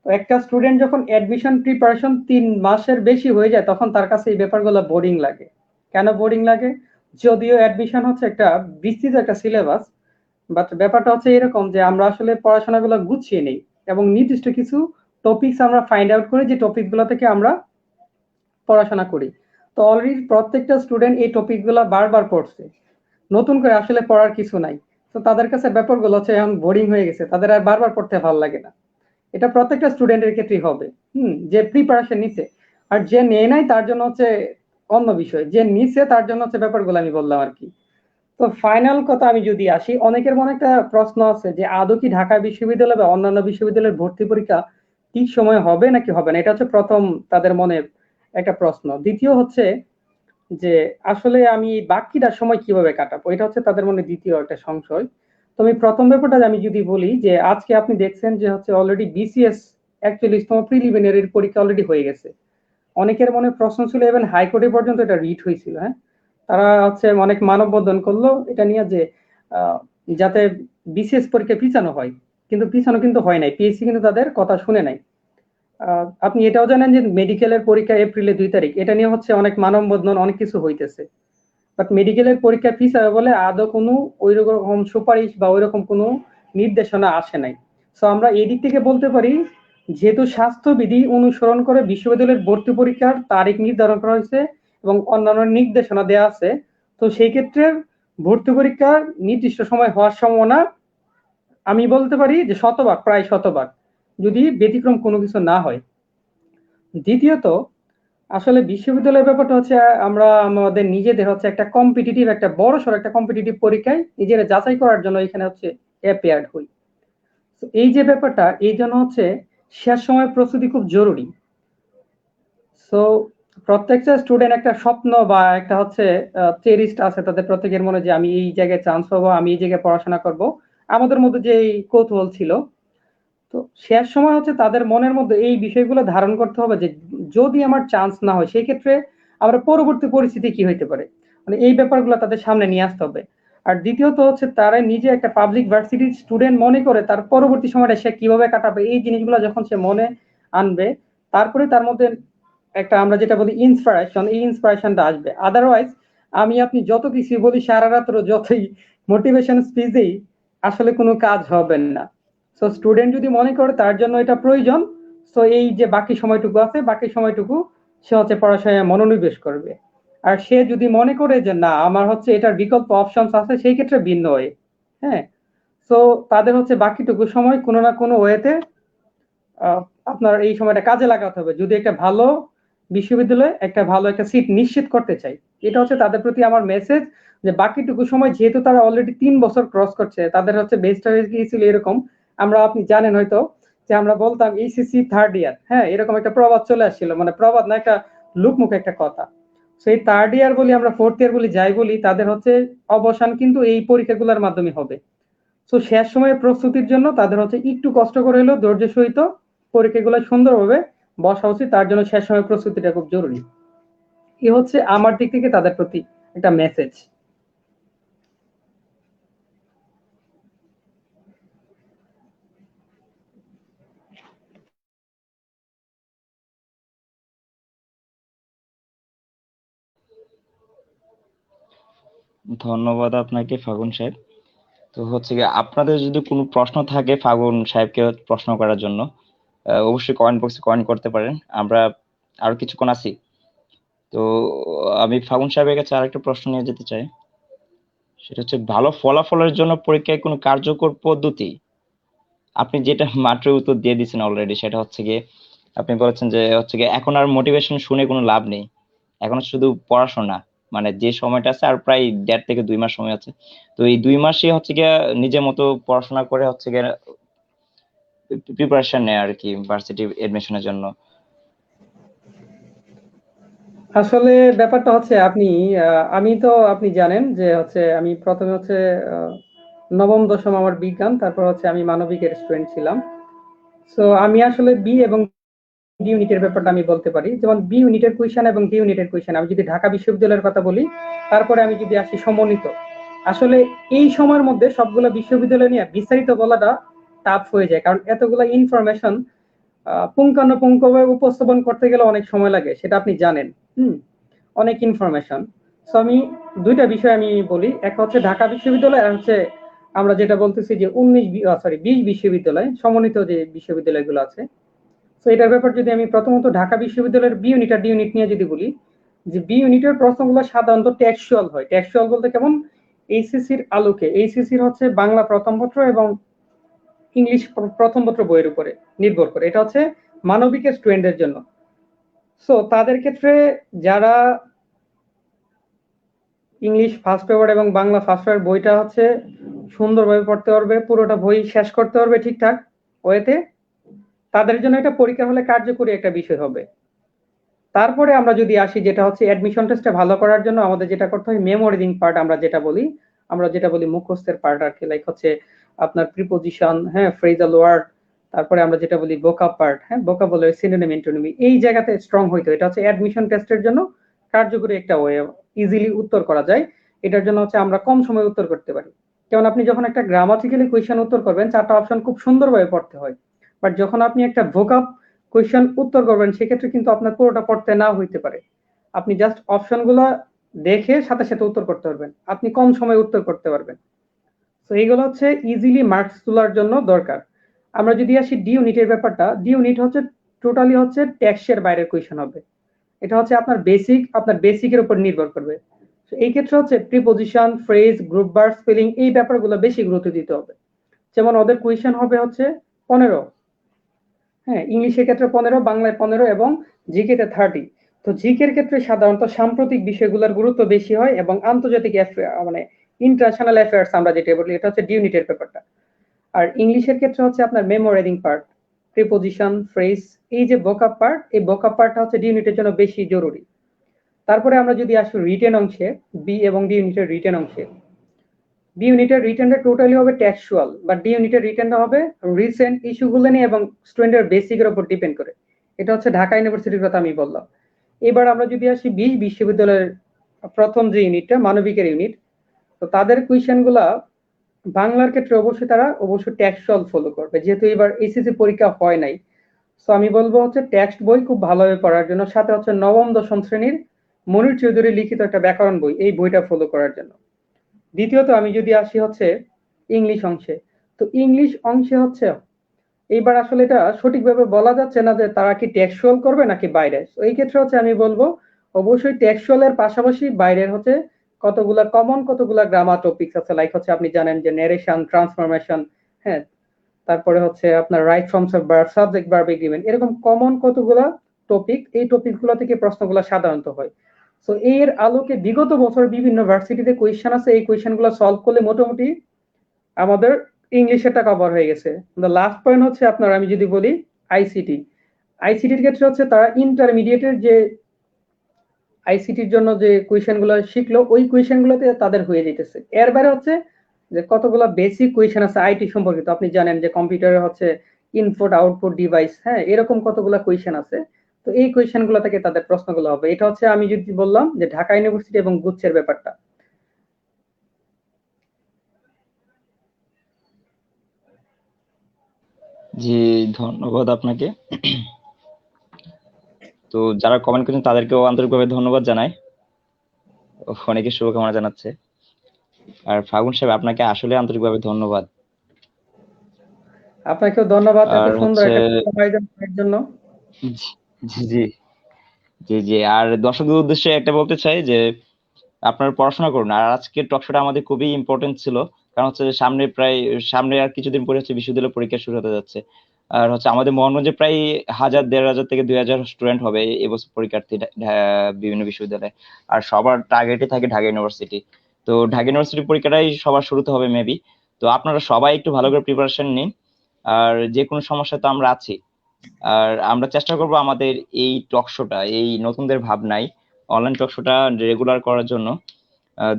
তো একটা স্টুডেন্ট যখন অ্যাডমিশন প্রিপারেশন 3 মাসের বেশি হয়ে যায়, তখন তার কাছে এই ব্যাপারগুলো বোরিং লাগে। কেন বোরিং লাগে? যদিও অ্যাডমিশন হচ্ছে একটা বিস্তৃত একটা সিলেবাস, বাট ব্যাপারটা হচ্ছে এরকম যে আমরা আসলে পড়াশোনাগুলো গুছিয়ে নেই এবং নির্দিষ্ট কিছু টপিকস আমরা ফাইন্ড আউট করি, যে টপিকগুলো থেকে আমরা পড়াশোনা করি। তো অলরেডি প্রত্যেকটা স্টুডেন্ট এই টপিকগুলো বারবার পড়ছে, নতুন করে আসলে পড়ার কিছু নাই। তো তাদের কাছে ব্যাপারগুলো হচ্ছে এখন বোরিং হয়ে গেছে, তাদের আর বারবার পড়তে ভালো লাগে না। এটা প্রত্যেকটা স্টুডেন্টের ক্ষেত্রেই হবে। যে প্রিপারেশন নিছে, আর যে নেয় নাই তার জন্য হচ্ছে অন্য বিষয়, যে নিছে তার জন্য হচ্ছে ব্যাপারগুলো আমি বললাম আর কি। তো ফাইনাল কথা আমি যদি আসি, অনেকের মনে একটা প্রশ্ন আছে যে আদৌ কি ঢাকা বিশ্ববিদ্যালয় বা অন্যান্য বিশ্ববিদ্যালয়ের ভর্তি পরীক্ষা ঠিক সময় হবে নাকি হবে না, এটা হচ্ছে প্রথম তাদের মনে একটা প্রশ্ন। দ্বিতীয় হচ্ছে যে আসলে আমি বাকিটা সময় কিভাবে কাটাবো, এটা হচ্ছে তাদের মনে দ্বিতীয় একটা সংশয়। তো আমি প্রথম ব্যাপারটা আমি যদি বলি যে আজকে আপনি দেখছেন যে হচ্ছে অলরেডি বিসিএস 41তম প্রিলিমিনারির পরীক্ষা অলরেডি হয়ে গেছে। অনেকের মনে প্রশ্ন ছিল, ইভেন হাইকোর্টে পর্যন্ত এটা রিট হয়েছিল, হ্যাঁ, তারা হচ্ছে অনেক মানববন্ধন করলো এটা নিয়ে যে যাতে বিসিএস পরীক্ষা পিছানো হয়, কিন্তু পিছানো কিন্তু হয় নাই, পিএসসি কিন্তু তাদের কথা শুনে নাই। আপনি এটাও জানেন যে মেডিকেলের পরীক্ষা এপ্রিলে 2 তারিখ, এটা নিয়ে হচ্ছে অনেক মানববন্ধন অনেক কিছু হইতেছে। বাট মেডিকেলের পরীক্ষা ফিস হবে বলে আদৌ কোনো ওইরকম সুপারিশ বা ওইরকম কোনো নির্দেশনা আসে নাই। সো আমরা এই দিক থেকে বলতে পারি, যেহেতু স্বাস্থ্যবিধি অনুসরণ করে বিশ্ববিদ্যালয়ের ভর্তি পরীক্ষার তারিখ নির্ধারণ করা হয়েছে এবং অন্যান্য নির্দেশনা দেওয়া আছে, তো সেই ক্ষেত্রে ভর্তি পরীক্ষার নির্দিষ্ট সময় হওয়ার সম্ভাবনা আমি বলতে পারি যে শতভাগ, প্রায় শতভাগ, যদি ব্যতিক্রম কোনো কিছু না হয়। দ্বিতীয়ত, আসলে বিশ্ববিদ্যালয়ের ব্যাপারটা হচ্ছে আমরা আমাদের নিজেদের হচ্ছে একটা কম্পিটিটিভ, একটা বড়সড় একটা কম্পিটিটিভ পরীক্ষায় নিজেরা যাচাই করার জন্য এখানে হচ্ছে অ্যাপিয়ার্ড হই। তো এই যে ব্যাপারটা, এই জন্য হচ্ছে শেষ সময় প্রস্তুতি খুব জরুরি। সো প্রত্যেকটা স্টুডেন্ট একটা স্বপ্ন বা একটা হচ্ছে চেরিস্ট আছে তাদের প্রত্যেকের মনে, যে আমি এই জায়গায় চান্স পাবো, আমি এই জায়গায় পড়াশোনা করব। আমাদের মধ্যে যে এই কৌতূহল ছিল, তো শেষ সময় হচ্ছে তাদের মনের মধ্যে এই বিষয়গুলো ধারণ করতে হবে যে যদি আমার চান্স না হয় সেই ক্ষেত্রে আমরা পরবর্তী পরিস্থিতি কি হইতে পারে, মানে এই ব্যাপারগুলো তাদের সামনে নিয়ে আসতে হবে। আর দ্বিতীয়ত হচ্ছে তারা নিজে একটা পাবলিক ভার্সিটির স্টুডেন্ট মনে করে তার পরবর্তী সময়টা সে কিভাবে কাটাবে, এই জিনিসগুলো যখন সে মনে আনবে, তারপরে তার মধ্যে একটা আমরা যেটা বলি ইন্সপিরেশন, এই ইন্সপিরেশনটা আসবে। আদারওয়াইজ আমি আপনি যত কিছু বলি সারা রাত্র যতই মোটিভেশন স্পিচ দেই, আসলে কোনো কাজ হবে না। সো স্টুডেন্ট যদি মনে করে তার জন্য এটা প্রয়োজন, সো এই যে বাকি সময়টুকু আছে, বাকি সময়টুকু সে হচ্ছে পড়াশোনায় মনোনিবেশ করবে। আর সে যদি মনে করে যে না আমার হচ্ছে এটার বিকল্প অপশনস আছে, সেই ক্ষেত্রে ভিন্ন হয়। হ্যাঁ, সো তাদের হচ্ছে বাকিটুকু সময় কোনো না কোনো ওয়েতে আপনার এই সময়টা কাজে লাগাতে হবে, যদি একটা ভালো বিশ্ববিদ্যালয়ে একটা ভালো একটা সিট নিশ্চিত করতে চাই। এটা হচ্ছে তাদের প্রতি আমার মেসেজ, যে বাকিটুকু সময় যেহেতু তারা অলরেডি 3 বছর ক্রস করছে, তাদের হচ্ছে বেস্টটা হয়ে গিয়েছিল এরকম, আমরা আপনি জানেন হয়তো যে আমরা বলতাম এইচএসসি থার্ড ইয়ার, হ্যাঁ, এরকম একটা প্রবাদ চলে আসছিল, মানে প্রবাদ না, একটা লুকমুখ একটা কথা। সেই থার্ড ইয়ার বলি আমরা, ফোর্থ ইয়ার বলি, যাই বলি, তাদের হচ্ছে অবসান কিন্তু এই পরীক্ষাগুলোর মাধ্যমে হবে। তো শেষ সময়ে প্রস্তুতির জন্য তাদের হচ্ছে একটু কষ্ট করে হলেও ধৈর্য সহিত পরীক্ষাগুলো সুন্দরভাবে বসা উচিত। তার জন্য শেষ সময় প্রস্তুতিটা খুব জরুরি। এ হচ্ছে আমার দিক থেকে তাদের প্রতি একটা মেসেজ। ধন্যবাদ আপনাকে ফাগুন সাহেব। তো হচ্ছে গিয়ে আপনাদের যদি কোনো প্রশ্ন থাকে ফাগুন সাহেবকে প্রশ্ন করার জন্য অবশ্যই কমেন্ট বক্সে কমেন্ট করতে পারেন। আমরা আরো কিছুক্ষণ আছি। তো আমি ফাগুন সাহেবের কাছে আরেকটা প্রশ্ন নিয়ে যেতে চাই। সেটা হচ্ছে ভালো ফলাফলের জন্য পরীক্ষায় কোনো কার্যকর পদ্ধতি? আপনি যেটা মাত্র উত্তর দিয়ে দিয়েছেন অলরেডি, সেটা হচ্ছে গিয়ে আপনি বলেছেন যে হচ্ছে গিয়ে এখন আর মোটিভেশন শুনে কোনো লাভ নেই, এখন শুধু পড়াশোনা। মানে যে সময়টা আছে আর প্রায় 1.5 থেকে 2 মাস সময় আছে, তো এই 2 মাসই হচ্ছে গিয়ে নিজের মতো পড়াশোনা করে হচ্ছে গিয়ে প্রিপারেশন নেয় আর কি ভার্সিটি এডমিশনের জন্য। আসলে ব্যাপারটা হচ্ছে আমি তো আপনি জানেন যে হচ্ছে আমি প্রথমে হচ্ছে আহ, নবম দশম আমার বিজ্ঞান, তারপর হচ্ছে আমি মানবিকের স্টুডেন্ট ছিলাম। সো আমি আসলে বি এবং ডি ইউনিটের ব্যাপারটা আমি বলতে পারি। যেমন বি ইউনিটের কুইশন এবং ডি ইউনিটের কুইশন আমি যদি ঢাকা বিশ্ববিদ্যালয়ের কথা বলি, তারপরে আমি যদি আসি সমন্বিত, আসলে এই সময়ের মধ্যে সবগুলো বিশ্ববিদ্যালয় নিয়ে বিস্তারিত বলাটা টাফ হয়ে যায়, কারণ এতগুলো ইনফরমেশন পুঙ্খানুপুঙ্খভাবে উপস্থাপন করতে গেলে অনেক সময় লাগে, সেটা আপনি জানেন। হুম, অনেক ইনফরমেশন। সো আমি দুইটা বিষয় আমি বলি, একটা হচ্ছে ঢাকা বিশ্ববিদ্যালয়, আর হচ্ছে আমরা যেটা বলতেছি যে 20 বিশ্ববিদ্যালয়, সমন্বিত যে বিশ্ববিদ্যালয়গুলো আছে। তো এটার ব্যাপার যদি আমি প্রথমত ঢাকা বিশ্ববিদ্যালয়ের বি ইউনিট আর ডি ইউনিট নিয়ে যদি বলি, যে বি ইউনিটের প্রশ্নগুলো সাধারণত টেক্সচুয়াল হয়। টেক্সচুয়াল বলতে কেমন? এইচএসসির আলোকে, এইচএসসির হচ্ছে বাংলা প্রথম পত্র এবং ইংলিশ প্রথম পত্র বইয়ের উপরে নির্ভর করে। এটা হচ্ছে মানবিকের স্টুডেন্টদের জন্য। সো তাদের ক্ষেত্রে যারা ইংলিশ ফার্স্ট পেপার এবং বাংলা ফার্স্ট পেপার বইটা হচ্ছে সুন্দরভাবে পড়তে পারবে, পুরোটা বই শেষ করতে পারবে ঠিকঠাক ওয়েতে, তাদের জন্য এটা পরীক্ষা হলে কার্যকরী একটা বিষয় হবে। তারপরে আমরা যদি আসি, যেটা হচ্ছে অ্যাডমিশন টেস্টে ভালো করার জন্য আমাদের যেটা করতে হয় মেমোরাইজিং পার্ট, আমরা যেটা বলি মুখস্থের পার্ট আর কি, লাইক হচ্ছে আপনার প্রিপোজিশন, হ্যাঁ, ফ্রেজাল ওয়ার্ড, তারপরে আমরা যেটা বলি ভোকাব পার্ট, হ্যাঁ, ভোকাবুলারি, সিনোনিম, অ্যান্টোনিমি, এই জায়গাতে স্ট্রং হইতো। এটা হচ্ছে অ্যাডমিশন টেস্টের জন্য কার্যকরী একটা ওয়ে, ইজিলি উত্তর করা যায়। এটার জন্য হচ্ছে আমরা কম সময়ে উত্তর করতে পারি। যেমন আপনি যখন একটা গ্রামাটিক্যালি কোয়েশ্চেন উত্তর করবেন, 4টা অপশন খুব সুন্দরভাবে পড়তে হয়। বাট যখন আপনি একটা ভোকাব কোয়েশ্চেন উত্তর করবেন, সেক্ষেত্রে কিন্তু আপনার পুরোটা পড়তে না হইতে পারে। আপনি জাস্ট অপশনগুলো দেখে সাথে সাথে উত্তর করতে পারবেন, আপনি কম সময়ে উত্তর করতে পারবেন। তো এইগুলো হচ্ছে ইজিলি মার্কস তোলার জন্য দরকার। আমরা যদি আসি ডি ইউনিটের ব্যাপারটা, ডি ইউনিট হচ্ছে টোটালি হচ্ছে ট্যাক্সের বাইরের কোয়েশ্চেন হবে। এটা হচ্ছে আপনার বেসিকের উপর নির্ভর করবে। এই ক্ষেত্রে হচ্ছে preposition, phrase, group verb, spelling, এই ব্যাপারগুলো বেশি গুরুত্ব দিতে হবে। যেমন ওদের কোয়েশ্চেন হবে হচ্ছে 15, হ্যাঁ, ইংলিশের ক্ষেত্রে 15, বাংলায় 15 এবং জিকেতে 30। তো জিকের ক্ষেত্রে সাধারণত সাম্প্রতিক বিষয়গুলোর গুরুত্ব বেশি হয় এবং আন্তর্জাতিক মানে ইন্টারন্যাশনাল অ্যাফেয়ার্স আমরা যেটা বলি, এটা হচ্ছে ডি ইউনিটের ব্যাপারটা। আর ইংলিশের ক্ষেত্রে হচ্ছে আপনার মেমোরাইজিং পার্ট, প্রিপোজিশন, ফ্রেজ, এই যে ভোকাব পার্ট, এই ভোকাব পার্টটা হচ্ছে ডি ইউনিটের জন্য বেশি জরুরি। তারপরে আমরা যদি আসি রিটেন অংশে, বি এবং ডি ইউনিটের রিটেন অংশে, বি ইউনিটের রিটেনটা টোটালি হবে টেক্সচুয়াল, বা ডি ইউনিটের রিটেনটা হবে রিসেন্ট ইস্যুগুলো নিয়ে এবং স্টুডেন্টের বেসিকের উপর ডিপেন্ড করে। এটা হচ্ছে ঢাকা ইউনিভার্সিটির কথা আমি বললাম। এবার আমরা যদি আসি বিশ্ববিদ্যালয়ের প্রথম যে ইউনিটটা মানবিকের ইউনিট, তো তাদের কোয়েশ্চেন গুলা বাংলার ক্ষেত্রে অবশ্যই টেক্সচুয়াল ফলো করবে, যেহেতু এবার এসএসসি পরীক্ষা হয় নাই। তো আমি বলবো হচ্ছে টেক্সট বই খুব ভালোভাবে পড়ার জন্য, সাথে হচ্ছে নবম দশম শ্রেণীর মনির চৌধুরী লিখিত একটা ব্যাকরণ বই, এই বইটা ফলো করার জন্য। দ্বিতীয়ত আমি যদি আসি হচ্ছে ইংলিশ অংশে, তো ইংলিশ অংশে হচ্ছে এইবার আসলে এটা সঠিকভাবে বলা যাচ্ছে না যে তারা কি টেক্সচুয়াল করবে নাকি বাইরে। তো এই ক্ষেত্রে হচ্ছে আমি বলবো অবশ্যই টেক্সচুয়ালের পাশাপাশি বাইরের হচ্ছে কতগুলা গ্রামার টপিকস আছে, লাইক হচ্ছে আপনি জানেন যে ন্যারেশন, ট্রান্সফরমেশন, হ্যাঁ, তারপরে হচ্ছে আপনার right forms of verb, subject verb agreement, এরকম কমন কতগুলা টপিক, এই টপিকগুলো থেকে প্রশ্নগুলো সাধারণত হয়। সো এর আলোকে বিগত বছর বিভিন্ন ভার্সিটিতে কোয়েশ্চেন আছে, এই কোয়েশ্চেনগুলো সলভ করলে মোটামুটি আমাদের ইংলিশেরটা কভার হয়ে গেছে। দ্য লাস্ট পয়েন্ট হচ্ছে আপনার, আমি যদি বলি আইসিটির ক্ষেত্রে হচ্ছে তারা ইন্টারমিডিয়েটের যে আইসিটির জন্য যে কোয়েশ্চেন গুলো শিখলো ওই কোয়েশ্চেন গুলোতে তাদের হয়ে যেতেছে। এর বাইরে হচ্ছে যে কতগুলো বেসিক কোয়েশ্চেন আছে আইটি সম্পর্কিত, আপনি জানেন যে কম্পিউটারে হচ্ছে ইনপুট আউটপুট ডিভাইস, হ্যাঁ, এরকম কতগুলো কোয়েশ্চেন আছে। তো এই কোয়েশ্চেন গুলো থেকে তাদের প্রশ্নগুলো হবে। এটা হচ্ছে আমি যদি বললাম যে ঢাকা ইউনিভার্সিটি এবং গুচ্ছের ব্যাপারটা। জি, ধন্যবাদ আপনাকে। তো যারা কমেন্ট করেছেন তাদেরকেও আন্তরিকভাবে ধন্যবাদ জানাই, অনেকে শুভকামনা জানাচ্ছে। আর ফাগুন সাহেব আপনাকে আসলে আন্তরিকভাবে ধন্যবাদ। আপনাকেও ধন্যবাদ এত আর সুন্দর হচ্ছে একটা প্রোগ্রাম আয়োজন করার জন্য। জি জি জি জি আর দর্শকদের উদ্দেশ্যে একটা বলতে চাই যে আপনারা পড়াশোনা করুন। আর আজকের টক শোটা আমাদের খুবই ইম্পর্টেন্ট ছিল, কারণ হচ্ছে যে সামনে আর কিছুদিন পরে হচ্ছে বিশ্ববিদ্যালয় পরীক্ষা শুরু হতে যাচ্ছে। আর হচ্ছে আমাদের মোহনগঞ্জে প্রায় 1000 1500 থেকে 2000 স্টুডেন্ট হবে এবছর পরীক্ষার্থী বিভিন্ন বিশ্ববিদ্যালয়ে। আর সবার টার্গেটই থাকে ঢাকা ইউনিভার্সিটি। তো ঢাকা ইউনিভার্সিটি পরীক্ষাটাই সবার শুরুতে হবে মেবি। তো আপনারা সবাই একটু ভালো করে প্রিপারেশন নিন। আর যে কোনো সমস্যা তো আমরা আছি। আর আমরা চেষ্টা করব আমাদের এই টক শোটা, এই নতুনদের ভাবনাই অনলাইন টক শোটা রেগুলার করার জন্য।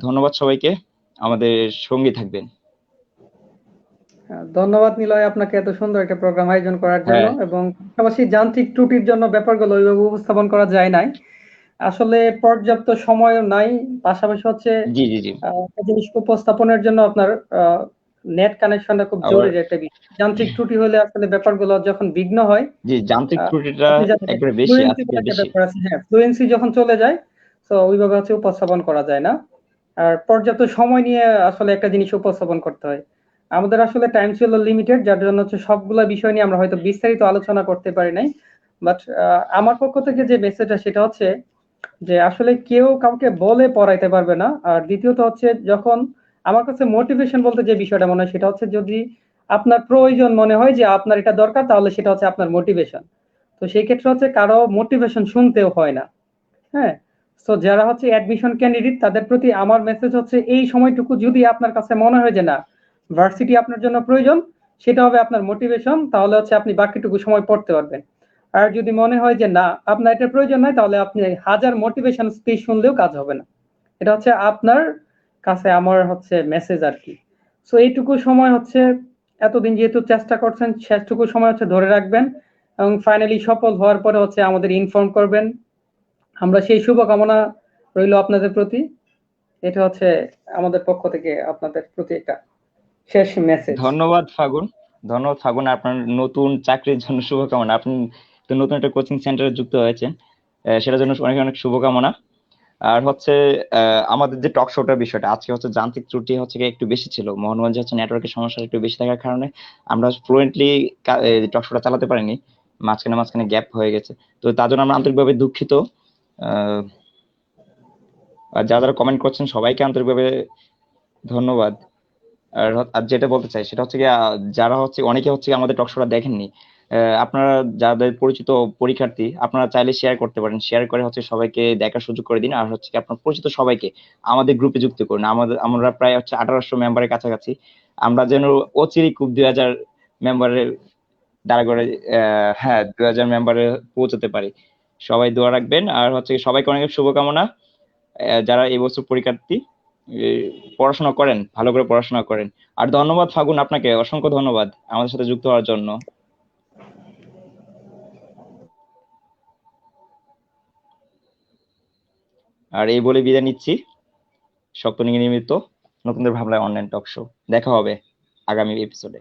ধন্যবাদ সবাইকে, আমাদের সঙ্গী থাকবেন। ধন্যবাদ নিলয় আপনাকে এত সুন্দর একটা প্রোগ্রাম আয়োজন করার জন্য, হ্যাঁ, এবং পাশাপাশি যান্ত্রিক ত্রুটির জন্য ব্যাপারগুলো ওইভাবে উপস্থাপন করা যায় নাই। আসলে পর্যাপ্ত সময়ও নাই। পাশাপাশি হচ্ছে জি জি জি। একটা জিনিস উপস্থাপনের জন্য আপনার নেট কানেকশনটা খুব আবার জরুরি একটা বিষয়। যান্ত্রিক ত্রুটি হলে আসলে ব্যাপারগুলো যখন বিঘ্ন হয়, জি, যান্ত্রিক আহ, ত্রুটিটা আপনি জানেন একবারে বেশি, ফ্লুয়েন্সি আজকে বলে একটা বেশি। ব্যাপার আছে, হ্যাঁ, ফ্লুয়েন্সি যখন চলে যায় তো ওইভাবে হচ্ছে উপস্থাপন করা যায় না। আর পর্যাপ্ত সময় নিয়ে আসলে একটা জিনিস উপস্থাপন করতে হয়। আমাদের আসলে টাইম ছিল লিমিটেড, যার জন্য হচ্ছে সবগুলা বিষয় নিয়ে আমরা হয়তো বিস্তারিত আলোচনা করতে পারি নাই। বাট আমার পক্ষ থেকে যে মেসেজটা সেটা হচ্ছে যে আসলে কেউ কাউকে বলে পড়াইতে পারবে না। আর দ্বিতীয়ত হচ্ছে যখন আমার কাছে মোটিভেশন বলতে যে বিষয়টা মনে হয় সেটা হচ্ছে যদি আপনার প্রয়োজন মনে হয় যে আপনার এটা দরকার, তাহলে সেটা হচ্ছে আপনার মোটিভেশন। তো সেই ক্ষেত্রে হচ্ছে কারো মোটিভেশন শুনতেও হয় না। হ্যাঁ, তো যারা হচ্ছে অ্যাডমিশন ক্যান্ডিডেট তাদের প্রতি আমার মেসেজ হচ্ছে এই সময়টুকু যদি আপনার কাছে মনে হয় যে না ভার্সিটি আপনার জন্য প্রয়োজন, সেটা হবে আপনার মোটিভেশন, তাহলে হচ্ছে আপনি বাকিটুকু সময় পড়তে পারবেন। আর যদি মনে হয় যে না আপনার এটা প্রয়োজন নয়, তাহলে আপনি হাজার মোটিভেশন স্পিচ শুনলেও কাজ হবে না। এটা হচ্ছে আপনার কাছে আমার হচ্ছে মেসেজ আর কি। সো এইটুকু সময় হচ্ছে এতদিন যেহেতু চেষ্টা করছেন শেষটুকু সময় হচ্ছে ধরে রাখবেন, এবং ফাইনালি সফল হওয়ার পরে হচ্ছে আমাদের ইনফর্ম করবেন। আমরা সেই শুভকামনা রইল আপনাদের প্রতি। এটা হচ্ছে আমাদের পক্ষ থেকে আপনাদের প্রতি একটা শেষ মেসেজ। ধন্যবাদ ফাগুন, ধন্যবাদ ফাগুন, আপনার নতুন চাকরির জন্য শুভকামনা। আপনি তো নতুন একটা কোচিং সেন্টারে যুক্ত হয়েছেন, সেটার জন্য অনেক অনেক শুভকামনা। আর হচ্ছে আমাদের যে টক শোটার বিষয়টা আজকে হচ্ছে যান্ত্রিক ত্রুটি হচ্ছে গিয়ে একটু বেশি ছিল, মোহনগঞ্জে হচ্ছে নেটওয়ার্কের সমস্যা একটু বেশি থাকার কারণে আমরা ফ্লুয়েন্টলি টক শোটা চালাতে পারিনি, মাঝখানে মাঝখানে গ্যাপ হয়ে গেছে। তো তার জন্য আমরা আন্তরিকভাবে দুঃখিত। আহ, আর যারা যারা কমেন্ট করছেন সবাইকে আন্তরিকভাবে ধন্যবাদ। আর যেটা বলতে চাই সেটা হচ্ছে কি, যারা হচ্ছে অনেকে হচ্ছে আমাদের টক শোটা দেখেননি, আপনারা যাদের পরিচিত পরীক্ষার্থী আপনারা চাইলে শেয়ার করতে পারেন, শেয়ার করে হচ্ছে সবাইকে দেখার সুযোগ করে দিন। আর হচ্ছে কি আপনার পরিচিত সবাইকে আমাদের গ্রুপে যুক্ত করুন। আমরা প্রায় হচ্ছে 1800 মেম্বারের কাছাকাছি। আমরা যেন অচিরেই খুব 2000 মেম্বারের দ্বারা করে, হ্যাঁ, 2000 মেম্বারে পৌঁছাতে পারি। সবাই দোয়া রাখবেন। আর হচ্ছে কি সবাইকে অনেক শুভকামনা। যারা এই বছর পরীক্ষার্থী, এ, পড়াশোনা করেন, ভালো করে পড়াশোনা করেন। আর ধন্যবাদ ফাগুন, আপনাকে অসংখ্য ধন্যবাদ আমাদের সাথে যুক্ত হওয়ার জন্য। আর এই বলে বিদায় নিচ্ছি। সপ্তনী নিয়মিত নতুনদের ভাবনায় অনলাইন টক শো, দেখা হবে আগামী এপিসোডে।